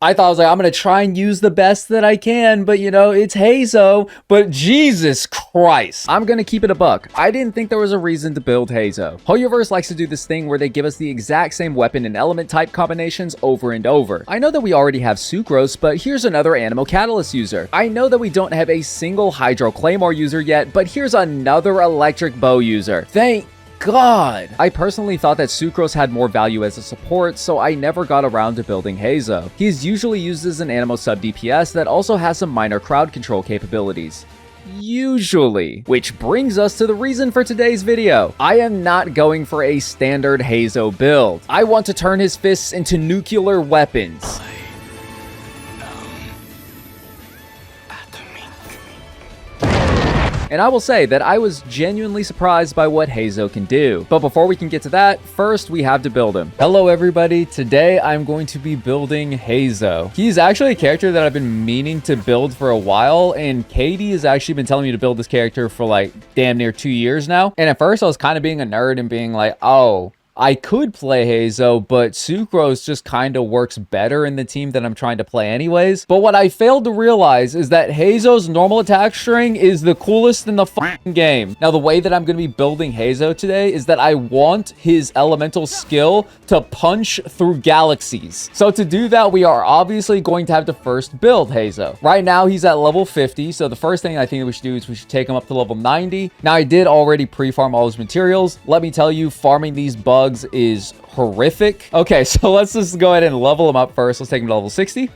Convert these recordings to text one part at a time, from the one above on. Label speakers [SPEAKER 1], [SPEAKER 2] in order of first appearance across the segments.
[SPEAKER 1] I thought I was like, I'm going to try and use the best that I can, but you know, it's Heizou, but Jesus Christ. I'm going to keep it a buck. I didn't think there was a reason to build Heizou. Hoyoverse likes to do this thing where they give us the exact same weapon and element type combinations over and over. I know that we already have Sucrose, but here's another Animo Catalyst user. I know that we don't have a single Hydro Claymore user yet, but here's another Electric Bow user. Thank God. I personally thought that Sucrose had more value as a support, so I never got around to building Heizou. He is usually used as an Animo sub DPS that also has some minor crowd control capabilities. Usually. Which brings us to the reason for today's video. I am not going for a standard Heizou build. I want to turn his fists into nuclear weapons. And I will say that I was genuinely surprised by what Heizou can do. But before we can get to that, first we have to build him. Hello everybody, today I'm going to be building Heizou. He's actually a character that I've been meaning to build for a while, and Katie has actually been telling me to build this character for like damn near 2 years now. And at first I was kind of being a nerd and being like, oh, I could play Heizou, but Sucrose just kind of works better in the team that I'm trying to play anyways. But what I failed to realize is that Heizou's normal attack string is the coolest in the fucking game. Now, the way that I'm going to be building Heizou today is that I want his elemental skill to punch through galaxies. So to do that, we are obviously going to have to first build Heizou. Right now, he's at level 50. So the first thing I think that we should do is we should take him up to level 90. Now, I did already pre-farm all his materials. Let me tell you, farming these bugs is horrific. Okay, so let's just go ahead and level him up first. Let's take him to level 60.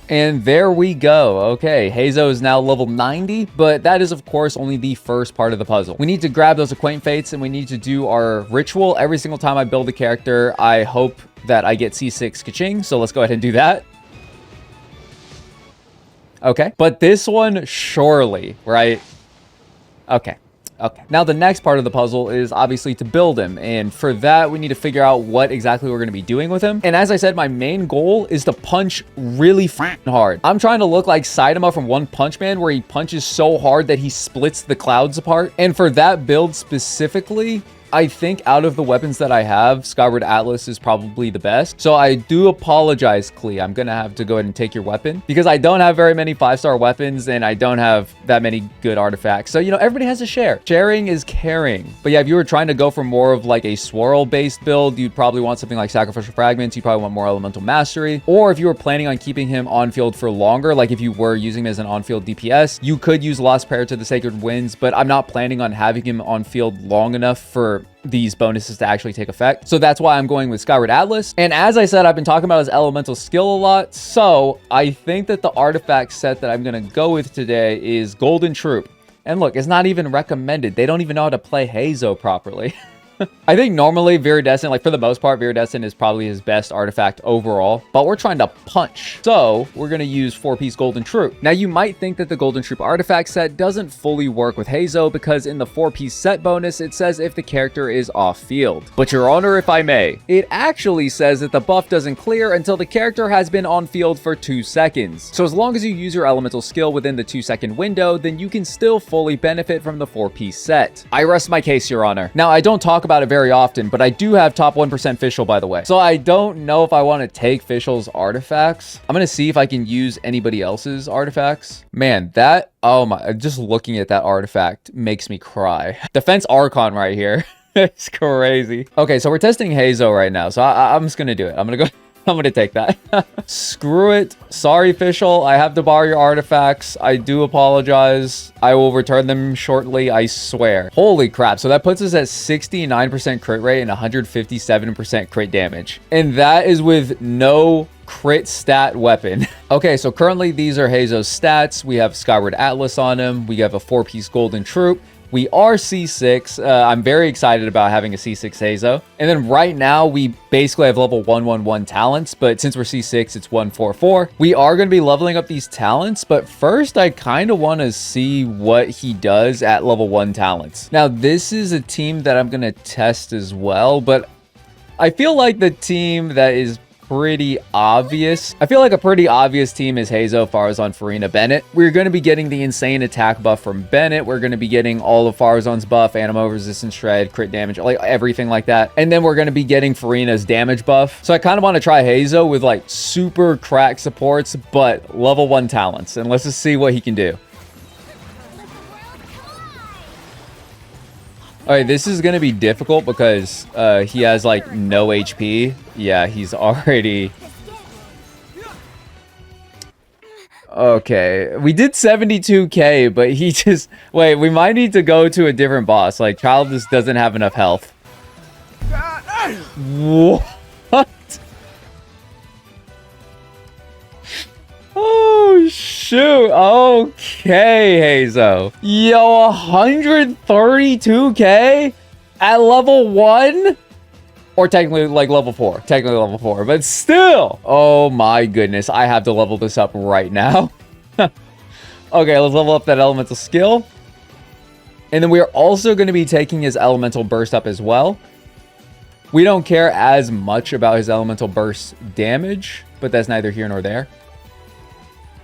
[SPEAKER 1] And there we go. Okay, Heizou is now level 90, but that is, of course, only the first part of the puzzle. We need to grab those Acquaint Fates, and we need to do our ritual. Every single time I build a character, I hope that I get C6 Kaching, so let's go ahead and do that. Okay, but this one, surely, right? Okay. Okay, now the next part of the puzzle is obviously to build him, and for that we need to figure out what exactly we're going to be doing with him. And as I said, my main goal is to punch really hard. I'm trying to look like Saitama from One Punch Man, where he punches so hard that he splits the clouds apart. And for that build specifically, I think out of the weapons that I have, Skyward Atlas is probably the best. So I do apologize, Klee. I'm going to have to go ahead and take your weapon because I don't have very many 5-star weapons and I don't have that many good artifacts. So, you know, everybody has to share. Sharing is caring. But yeah, if you were trying to go for more of like a swirl-based build, you'd probably want something like Sacrificial Fragments. You probably want more Elemental Mastery. Or if you were planning on keeping him on field for longer, like if you were using him as an on-field DPS, you could use Lost Prayer to the Sacred Winds, but I'm not planning on having him on field long enough for these bonuses to actually take effect. So that's why I'm going with Skyward Atlas. And as I said, I've been talking about his elemental skill a lot. So I think that the artifact set that I'm going to go with today is Golden Troop. And look, it's not even recommended. They don't even know how to play Heizou properly. I think normally Viridescent, like for the most part, Viridescent is probably his best artifact overall, but we're trying to punch. So we're going to use 4-piece Golden Troop. Now you might think that the Golden Troop artifact set doesn't fully work with Heizou because in the 4-piece set bonus, it says if the character is off field. But Your Honor, if I may, it actually says that the buff doesn't clear until the character has been on field for 2 seconds. So as long as you use your elemental skill within the 2-second window, then you can still fully benefit from the 4-piece set. I rest my case, Your Honor. Now I don't talk about it very often, but I do have top 1% Fischl, by the way. So I don't know if I want to take Fischl's artifacts. I'm going to see if I can use anybody else's artifacts. Man, that, oh my, just looking at that artifact makes me cry. Defense Archon right here. It's crazy. Okay, so we're testing Heizou right now. So I'm just going to do it. I'm going to go. I'm going to take that. Screw it. Sorry, Fischl. I have to borrow your artifacts. I do apologize. I will return them shortly, I swear. Holy crap. So that puts us at 69% crit rate and 157% crit damage. And that is with no crit stat weapon. Okay, so currently these are Heizou's stats. We have Skyward Atlas on him. We have a 4-piece Golden Troop. We are C6. I'm very excited about having a C6 Heizou. And then right now, we basically have level 111 talents, but since we're C6, it's 144. We are going to be leveling up these talents, but first, I kind of want to see what he does at level 1 talents. Now, this is a team that I'm going to test as well, but I feel like the team that is pretty obvious. I feel like a pretty obvious team is Heizou, Farazan, Furina, Bennett. We're going to be getting the insane attack buff from Bennett. We're going to be getting all of Farazan's buff, Animo, resistance, shred, crit damage, like everything like that. And then we're going to be getting Furina's damage buff. So I kind of want to try Heizou with like super crack supports, but level 1 talents. And let's just see what he can do. All right, this is going to be difficult because he has, like, no HP. Yeah, he's already... Okay, we did 72k, but he just... Wait, we might need to go to a different boss. Like, Child just doesn't have enough health. What? Oh, shoot. Okay, Heizou. Yo, 132k at level 1? Or technically, like, level 4. Technically level 4, but still. Oh, my goodness. I have to level this up right now. Okay, let's level up that elemental skill. And then we are also going to be taking his elemental burst up as well. We don't care as much about his elemental burst damage, but that's neither here nor there.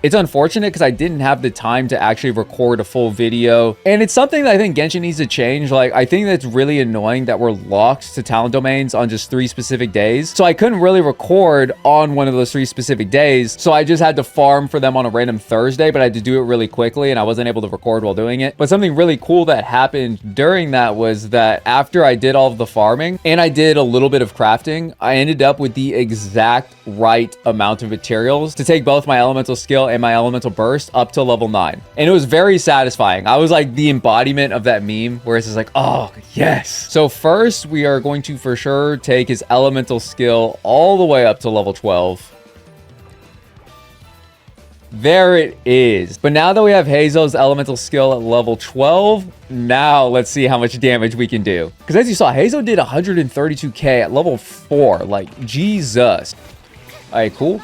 [SPEAKER 1] It's unfortunate because I didn't have the time to actually record a full video. And it's something that I think Genshin needs to change. Like, I think that's really annoying that we're locked to talent domains on just 3 specific days. So I couldn't really record on one of those 3 specific days. So I just had to farm for them on a random Thursday, but I had to do it really quickly and I wasn't able to record while doing it. But something really cool that happened during that was that after I did all of the farming and I did a little bit of crafting, I ended up with the exact right amount of materials to take both my elemental skill and my elemental burst up to level 9. And it was very satisfying. I was like the embodiment of that meme where it's just like, oh yes. So first we are going to for sure take his elemental skill all the way up to level 12. There it is. But now that we have Heizou's elemental skill at level 12, now let's see how much damage we can do. Because as you saw, Heizou did 132k at level 4. Like, Jesus. All right, cool.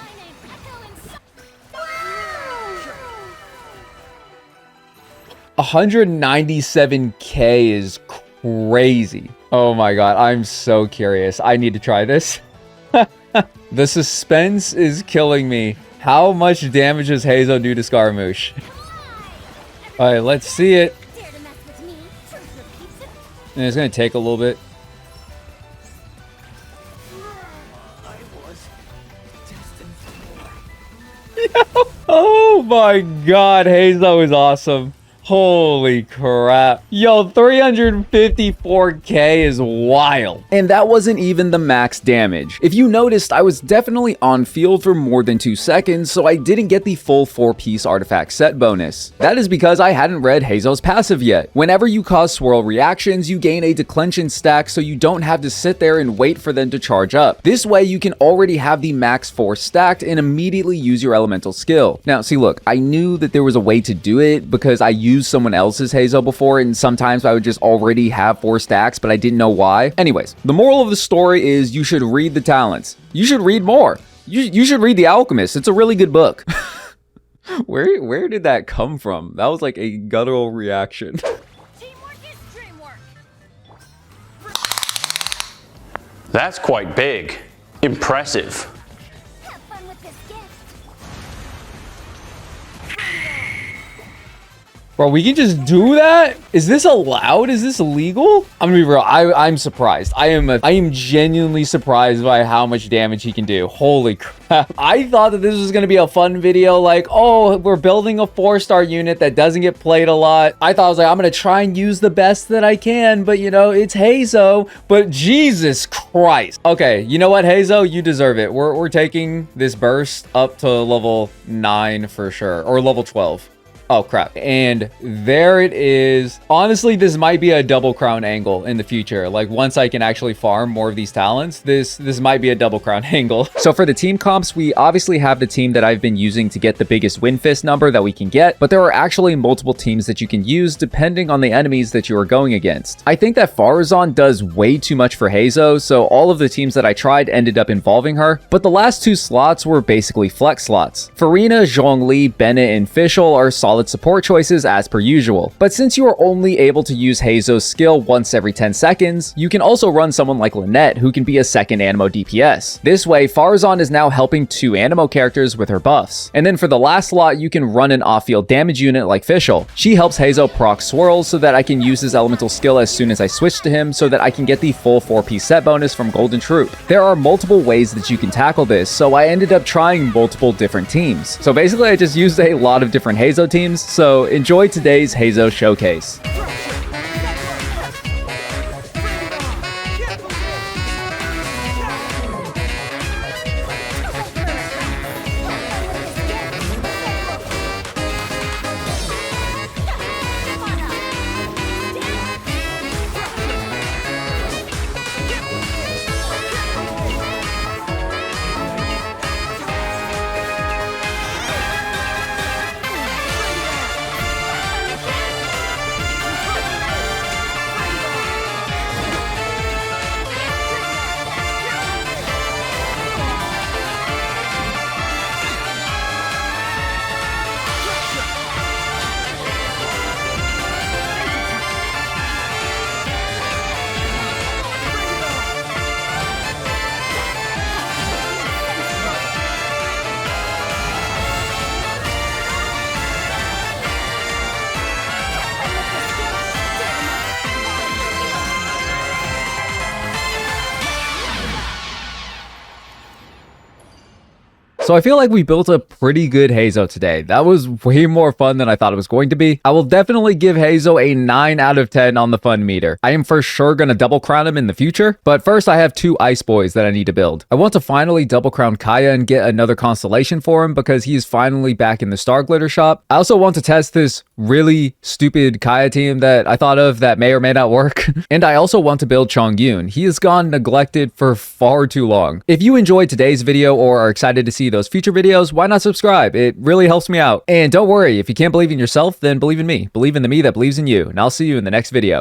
[SPEAKER 1] 197k is crazy. Oh my god, I'm so curious. I need to try this. The suspense is killing me. How much damage does Heizou do to Scaramouche? Alright, let's see it. And it's gonna take a little bit. Oh my god, Heizou is awesome. Holy crap. Yo, 354k is wild. And that wasn't even the max damage. If you noticed, I was definitely on field for more than 2 seconds, so I didn't get the full 4-piece artifact set bonus. That is because I hadn't read Heizou's passive yet. Whenever you cause swirl reactions, you gain a declension stack so you don't have to sit there and wait for them to charge up. This way, you can already have the max force stacked and immediately use your elemental skill. Now, see, look, I knew that there was a way to do it because I used someone else's Heizou before, and sometimes I would just already have 4 stacks, but I didn't know why. Anyways, the moral of the story is you should read the talents. You should read more. You should read The Alchemist. It's a really good book. Where did that come from? That was like a guttural reaction.
[SPEAKER 2] Teamwork is dreamwork.
[SPEAKER 3] That's quite big. Impressive.
[SPEAKER 2] Have fun with this gift.
[SPEAKER 1] Bro, we can just do that? Is this allowed? Is this illegal? I'm gonna be real. I'm surprised. I am genuinely surprised by how much damage he can do. Holy crap. I thought that this was gonna be a fun video. Like, oh, we're building a 4-star unit that doesn't get played a lot. I thought I was like, I'm gonna try and use the best that I can, but you know, it's Heizou. But Jesus Christ. Okay, you know what, Heizou? You deserve it. We're taking this burst up to level 9 for sure. Or level 12. Oh, crap. And there it is. Honestly, this might be a double crown angle in the future. Like, once I can actually farm more of these talents, this might be a double crown angle. So for the team comps, we obviously have the team that I've been using to get the biggest win fist number that we can get, but there are actually multiple teams that you can use depending on the enemies that you are going against. I think that Farazan does way too much for Heizou, so all of the teams that I tried ended up involving her, but the last 2 slots were basically flex slots. Furina, Zhongli, Bennett, and Fischl are solid valid support choices as per usual. But since you are only able to use Heizou's skill once every 10 seconds, you can also run someone like Lynette who can be a second Anemo DPS. This way, Farazan is now helping 2 Anemo characters with her buffs. And then for the last slot, you can run an off-field damage unit like Fischl. She helps Heizou proc swirls so that I can use his elemental skill as soon as I switch to him so that I can get the full 4-piece set bonus from Golden Troop. There are multiple ways that you can tackle this, so I ended up trying multiple different teams. So basically I just used a lot of different Heizou teams, so enjoy today's Heizou showcase. So I feel like we built a pretty good Heizou today. That was way more fun than I thought it was going to be. I will definitely give Heizou a 9 out of 10 on the fun meter. I am for sure going to double crown him in the future, but first I have 2 Ice Boys that I need to build. I want to finally double crown Kaya and get another constellation for him because he is finally back in the Star Glitter shop. I also want to test this really stupid Kaya team that I thought of that may or may not work. And I also want to build Chongyun. He has gone neglected for far too long. If you enjoyed today's video or are excited to see those future videos, why not subscribe? It really helps me out. And don't worry, if you can't believe in yourself, then believe in me. Believe in the me that believes in you. And I'll see you in the next video.